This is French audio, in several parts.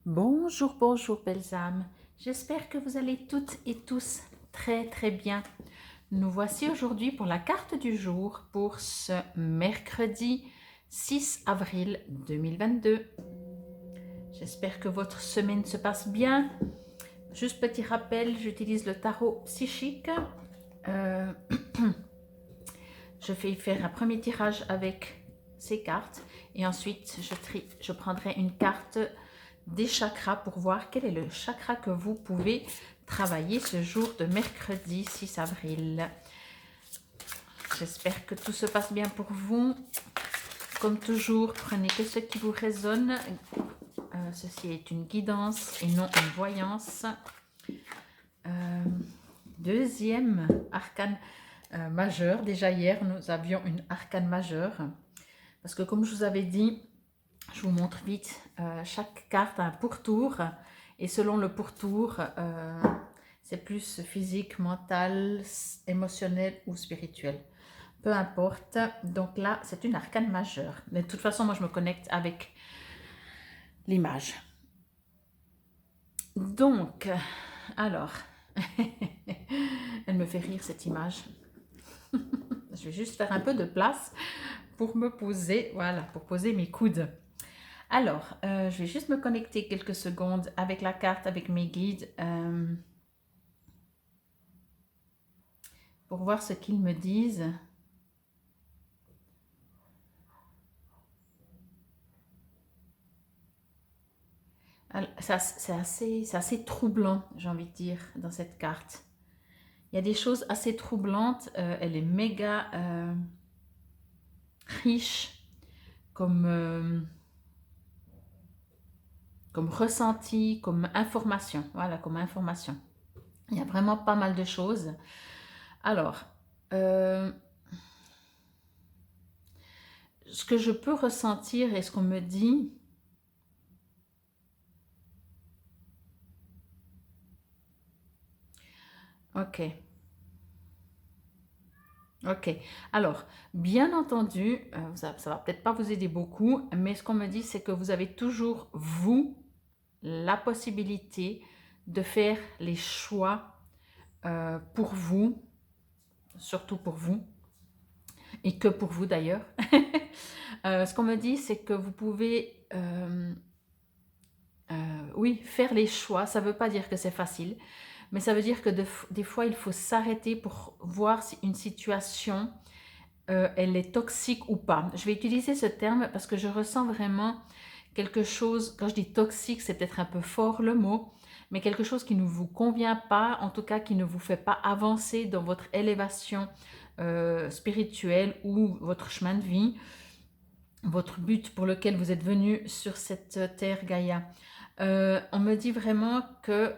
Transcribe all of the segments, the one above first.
Bonjour, bonjour belles âmes. J'espère que vous allez toutes et tous très bien. Nous voici aujourd'hui pour la carte du jour pour ce mercredi 6 avril 2022. J'espère que votre semaine se passe bien. Juste petit rappel, j'utilise le tarot psychique. Je vais faire un premier tirage avec ces cartes et ensuite je prendrai une carte des chakras pour voir quel est le chakra que vous pouvez travailler ce jour de mercredi 6 avril. J'espère que tout se passe bien pour vous. Comme toujours, prenez que ce qui vous résonne. Ceci est une guidance et non une voyance. Deuxième arcane majeur. Déjà hier, nous avions une arcane majeure. Parce que comme je vous avais dit, je vous montre vite, chaque carte a un pourtour. Et selon le pourtour, c'est plus physique, mental, émotionnel ou spirituel. Peu importe. Donc là, c'est une arcane majeure. Mais de toute façon, moi, je me connecte avec l'image. Donc, alors, elle me fait rire cette image. Je vais juste faire un peu de place pour me poser, voilà, pour poser mes coudes. Alors, je vais juste me connecter quelques secondes avec la carte, avec mes guides, pour voir ce qu'ils me disent. C'est assez troublant, j'ai envie de dire, dans cette carte. Il y a des choses assez troublantes. Elle est méga riche comme ressenti, comme information. Voilà, comme information. Il y a vraiment pas mal de choses. Alors, ce que je peux ressentir et ce qu'on me dit, ok. Ok. Alors, bien entendu, ça va peut-être pas vous aider beaucoup, mais ce qu'on me dit, c'est que vous avez toujours, vous, la possibilité de faire les choix pour vous, surtout pour vous, et que pour vous d'ailleurs. Ce qu'on me dit, c'est que vous pouvez, oui, faire les choix. Ça ne veut pas dire que c'est facile, mais ça veut dire que des fois, il faut s'arrêter pour voir si une situation, elle est toxique ou pas. Je vais utiliser ce terme parce que je ressens vraiment quelque chose, quand je dis toxique, c'est peut-être un peu fort le mot, mais quelque chose qui ne vous convient pas, en tout cas qui ne vous fait pas avancer dans votre élévation spirituelle ou votre chemin de vie, votre but pour lequel vous êtes venu sur cette terre Gaïa. On me dit vraiment que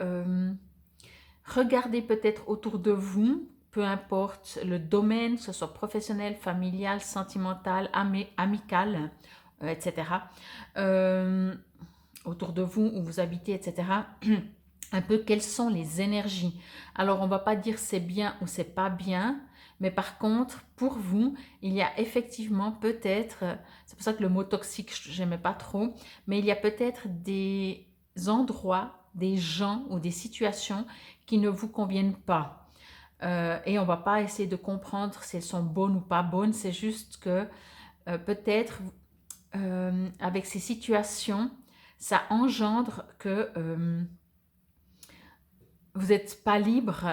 regardez peut-être autour de vous, peu importe le domaine, que ce soit professionnel, familial, sentimental, amical, etc. Autour de vous, où vous habitez, etc. Un peu quelles sont les énergies. Alors, on ne va pas dire c'est bien ou c'est pas bien, mais par contre, pour vous, il y a effectivement peut-être, c'est pour ça que le mot toxique, je n'aimais pas trop, mais il y a peut-être des endroits, des gens ou des situations qui ne vous conviennent pas. Et on ne va pas essayer de comprendre si elles sont bonnes ou pas bonnes, c'est juste que peut-être avec ces situations, ça engendre que vous n'êtes pas libre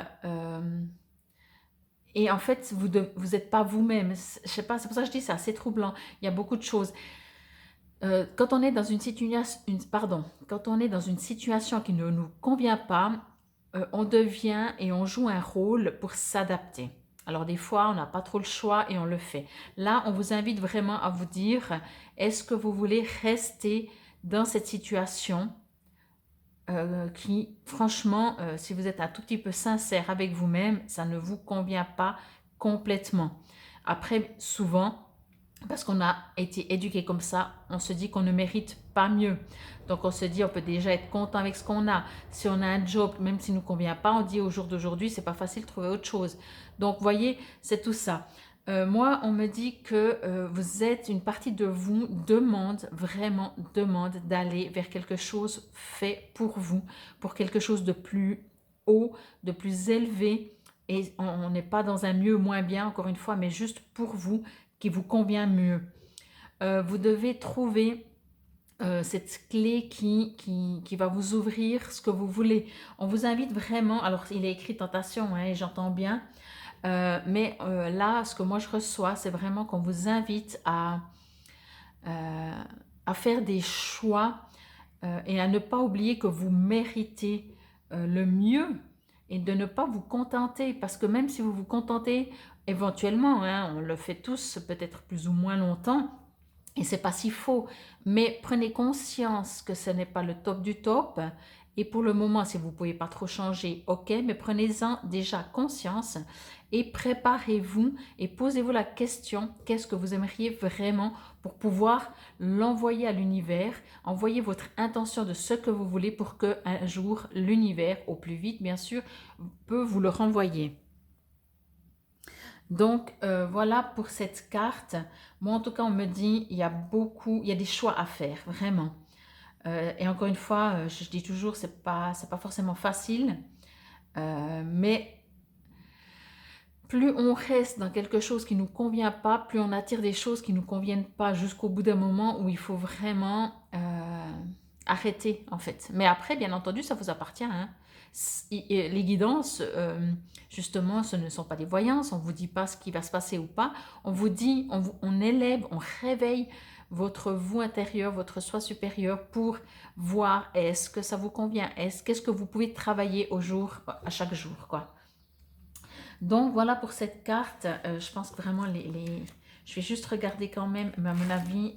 et en fait, vous n'êtes pas vous-même. Je sais pas, c'est pour ça que je dis c'est assez troublant. Il y a beaucoup de choses. Quand on est dans une situation qui ne nous convient pas, on devient et on joue un rôle pour s'adapter. Alors des fois, on n'a pas trop le choix et on le fait. Là, on vous invite vraiment à vous dire, est-ce que vous voulez rester dans cette situation qui, franchement, si vous êtes un tout petit peu sincère avec vous-même, ça ne vous convient pas complètement. Après, souvent, parce qu'on a été éduqué comme ça, on se dit qu'on ne mérite pas mieux. Donc on se dit on peut déjà être content avec ce qu'on a. Si on a un job, même s'il ne nous convient pas, on dit au jour d'aujourd'hui, c'est pas facile de trouver autre chose. Donc voyez, c'est tout ça. Moi, on me dit que vous êtes, une partie de vous demande, vraiment demande d'aller vers quelque chose fait pour vous, pour quelque chose de plus haut, de plus élevé. Et on n'est pas dans un mieux ou moins bien, encore une fois, mais juste pour vous, qui vous convient mieux. Vous devez trouver cette clé qui va vous ouvrir ce que vous voulez. On vous invite vraiment, alors il est écrit tentation, hein, et j'entends bien, mais là, ce que moi je reçois, c'est vraiment qu'on vous invite à faire des choix et à ne pas oublier que vous méritez le mieux et de ne pas vous contenter, parce que même si vous vous contentez éventuellement, hein, on le fait tous peut-être plus ou moins longtemps, et c'est pas si faux, mais prenez conscience que ce n'est pas le top du top. Et pour le moment, si vous ne pouvez pas trop changer, ok, mais prenez-en déjà conscience et préparez-vous et posez-vous la question, qu'est-ce que vous aimeriez vraiment pour pouvoir l'envoyer à l'univers, envoyer votre intention de ce que vous voulez pour que un jour l'univers, au plus vite bien sûr, peut vous le renvoyer. Donc voilà pour cette carte. Moi en tout cas on me dit il y a des choix à faire, vraiment. Et encore une fois, je dis toujours c'est pas forcément facile, mais plus on reste dans quelque chose qui ne nous convient pas, plus on attire des choses qui ne nous conviennent pas jusqu'au bout d'un moment où il faut vraiment arrêter en fait. Mais après, bien entendu, ça vous appartient, hein. Les guidances, justement, ce ne sont pas des voyances, on ne vous dit pas ce qui va se passer ou pas, on vous dit, on élève, on réveille votre vous intérieur, votre soi supérieur pour voir est-ce que ça vous convient, qu'est-ce que vous pouvez travailler à chaque jour, quoi. Donc voilà pour cette carte. Je pense que vraiment je vais juste regarder quand même, mais à mon avis,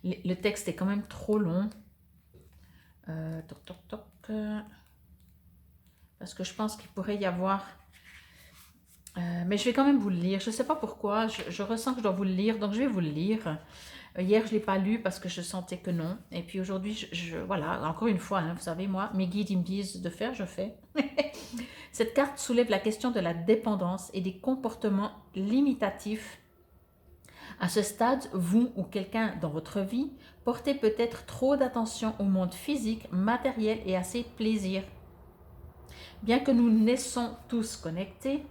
le texte est quand même trop long. Toc, toc, toc. Parce que je pense qu'il pourrait y avoir... mais je vais quand même vous le lire. Je ne sais pas pourquoi. Je ressens que je dois vous le lire, donc je vais vous le lire. Hier, je ne l'ai pas lu parce que je sentais que non. Et puis aujourd'hui, voilà, encore une fois, hein, vous savez, moi, mes guides, ils me disent de faire, je fais. Cette carte soulève la question de la dépendance et des comportements limitatifs. À ce stade, vous ou quelqu'un dans votre vie portez peut-être trop d'attention au monde physique, matériel et à ses plaisirs. Bien que nous naissions tous connectés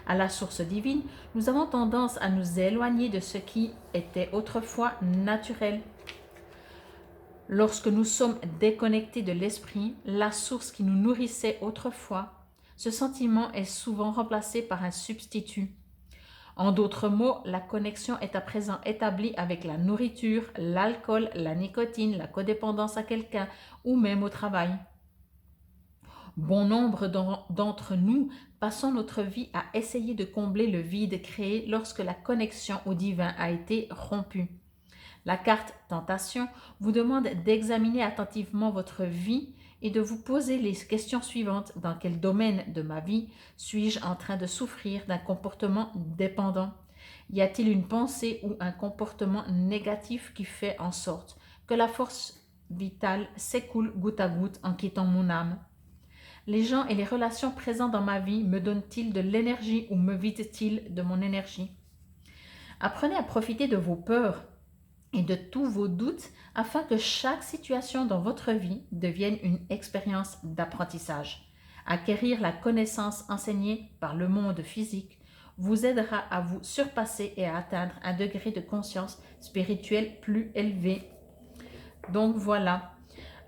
à la source divine, nous avons tendance à nous éloigner de ce qui était autrefois naturel. Lorsque nous sommes déconnectés de l'esprit, la source qui nous nourrissait autrefois, ce sentiment est souvent remplacé par un substitut. En d'autres mots, la connexion est à présent établie avec la nourriture, l'alcool, la nicotine, la codépendance à quelqu'un ou même au travail. Bon nombre d'entre nous passons notre vie à essayer de combler le vide créé lorsque la connexion au divin a été rompue. La carte Tentation vous demande d'examiner attentivement votre vie et de vous poser les questions suivantes. Dans quel domaine de ma vie suis-je en train de souffrir d'un comportement dépendant? Y a-t-il une pensée ou un comportement négatif qui fait en sorte que la force vitale s'écoule goutte à goutte en quittant mon âme? Les gens et les relations présents dans ma vie me donnent-ils de l'énergie ou me vident-ils de mon énergie? Apprenez à profiter de vos peurs et de tous vos doutes afin que chaque situation dans votre vie devienne une expérience d'apprentissage. Acquérir la connaissance enseignée par le monde physique vous aidera à vous surpasser et à atteindre un degré de conscience spirituelle plus élevé. Donc voilà.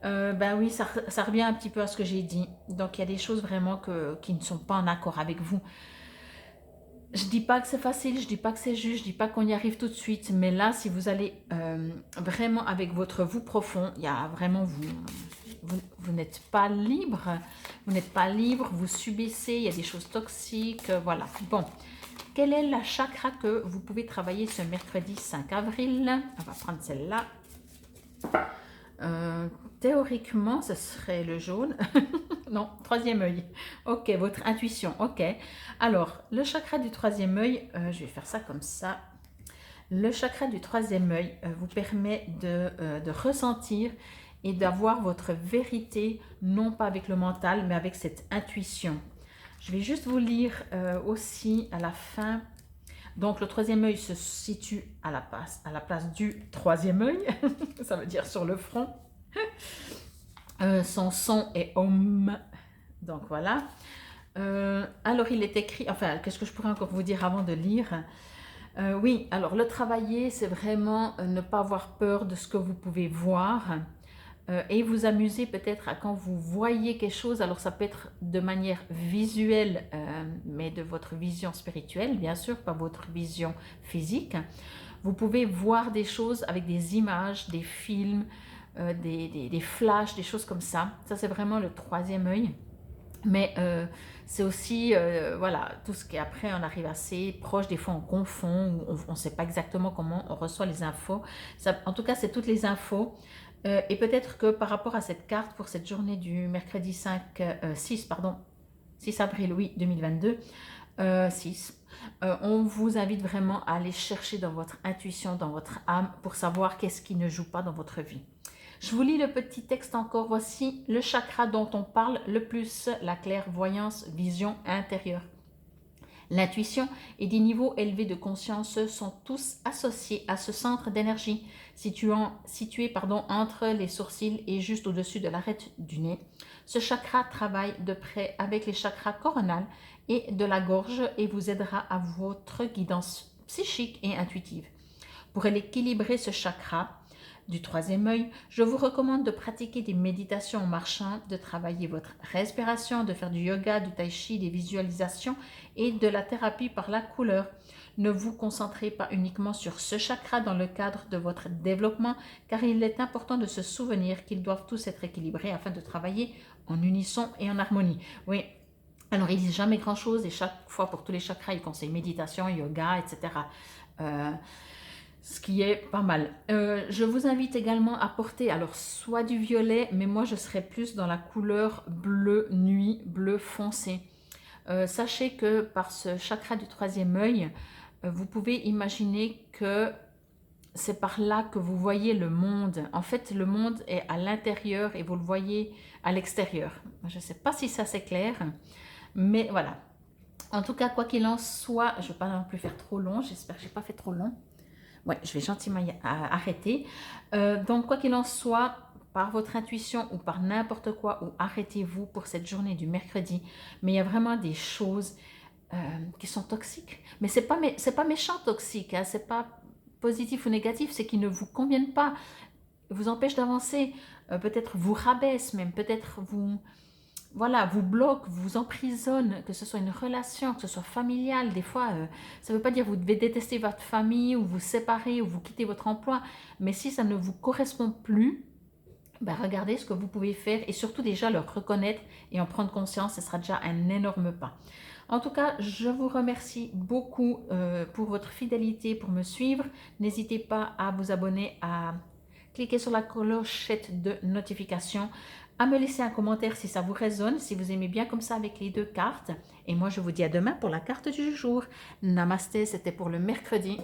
Ben oui, ça revient un petit peu à ce que j'ai dit. Donc il y a des choses vraiment qui ne sont pas en accord avec vous. Je dis pas que c'est facile, je dis pas que c'est juste, je dis pas qu'on y arrive tout de suite, mais là, si vous allez vraiment avec votre vous profond, il y a vraiment vous n'êtes pas libre, vous subissez, il y a des choses toxiques, voilà. Bon, quelle est la chakra que vous pouvez travailler ce mercredi 5 avril? On va prendre celle-là. Théoriquement, ce serait le jaune. Non, troisième œil. Ok, votre intuition. Ok. Alors, le chakra du troisième œil, je vais faire ça comme ça. Le chakra du troisième œil vous permet de ressentir et d'avoir votre vérité, non pas avec le mental, mais avec cette intuition. Je vais juste vous lire aussi à la fin. Donc, le troisième œil se situe à la place du troisième œil. Ça veut dire sur le front. Son son est Om. Donc, voilà. Alors, il est écrit... Enfin, qu'est-ce que je pourrais encore vous dire avant de lire? Oui, alors le travailler, c'est vraiment ne pas avoir peur de ce que vous pouvez voir et vous amuser peut-être à quand vous voyez quelque chose. Alors ça peut être de manière visuelle, mais de votre vision spirituelle, bien sûr, pas votre vision physique. Vous pouvez voir des choses avec des images, des films, des flashs, des choses comme ça. Ça, c'est vraiment le troisième œil. Mais c'est aussi, voilà, tout ce qui est après, on arrive assez proche, des fois on confond, on ne sait pas exactement comment on reçoit les infos. Ça, en tout cas, c'est toutes les infos. Et peut-être que par rapport à cette carte pour cette journée du mercredi 6 avril, oui, 2022, 6, on vous invite vraiment à aller chercher dans votre intuition, dans votre âme, pour savoir qu'est-ce qui ne joue pas dans votre vie. Je vous lis le petit texte encore. Voici le chakra dont on parle le plus, la clairvoyance, vision intérieure. L'intuition et des niveaux élevés de conscience sont tous associés à ce centre d'énergie situé entre les sourcils et juste au-dessus de l'arête du nez. Ce chakra travaille de près avec les chakras coronal et de la gorge et vous aidera à votre guidance psychique et intuitive. Pour équilibrer ce chakra du troisième œil, je vous recommande de pratiquer des méditations en marchant, de travailler votre respiration, de faire du yoga, du tai chi, des visualisations et de la thérapie par la couleur. Ne vous concentrez pas uniquement sur ce chakra dans le cadre de votre développement, car il est important de se souvenir qu'ils doivent tous être équilibrés afin de travailler en unisson et en harmonie. Oui. Alors, ils ne disent jamais grand-chose et chaque fois pour tous les chakras, ils conseillent méditation, yoga, etc. Ce qui est pas mal. Je vous invite également à porter alors soit du violet, mais moi je serais plus dans la couleur bleu nuit, bleu foncé. Sachez que par ce chakra du troisième œil, vous pouvez imaginer que c'est par là que vous voyez le monde. En fait, le monde est à l'intérieur et vous le voyez à l'extérieur. Je ne sais pas si ça c'est clair, mais voilà. En tout cas, quoi qu'il en soit, je ne vais pas non plus faire trop long. J'espère que je n'ai pas fait trop long. Ouais, je vais gentiment arrêter. Donc, quoi qu'il en soit, par votre intuition ou par n'importe quoi, ou arrêtez-vous pour cette journée du mercredi. Mais il y a vraiment des choses qui sont toxiques. Mais c'est pas méchant toxique, hein, c'est pas positif ou négatif, c'est qu'ils ne vous conviennent pas, vous empêchent d'avancer, peut-être vous rabaissent même, peut-être vous... Voilà, vous bloque, vous emprisonne, que ce soit une relation, que ce soit familiale. Des fois, ça ne veut pas dire que vous devez détester votre famille ou vous séparer ou vous quitter votre emploi. Mais si ça ne vous correspond plus, ben regardez ce que vous pouvez faire et surtout déjà le reconnaître et en prendre conscience. Ce sera déjà un énorme pas. En tout cas, je vous remercie beaucoup pour votre fidélité, pour me suivre. N'hésitez pas à vous abonner, à cliquer sur la clochette de notification, à me laisser un commentaire si ça vous résonne, si vous aimez bien comme ça avec les deux cartes. Et moi, je vous dis à demain pour la carte du jour. Namasté, c'était pour le mercredi.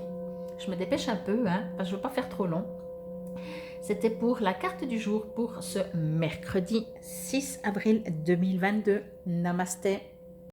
Je me dépêche un peu, hein, parce que je ne veux pas faire trop long. C'était pour la carte du jour pour ce mercredi 6 avril 2022. Namasté.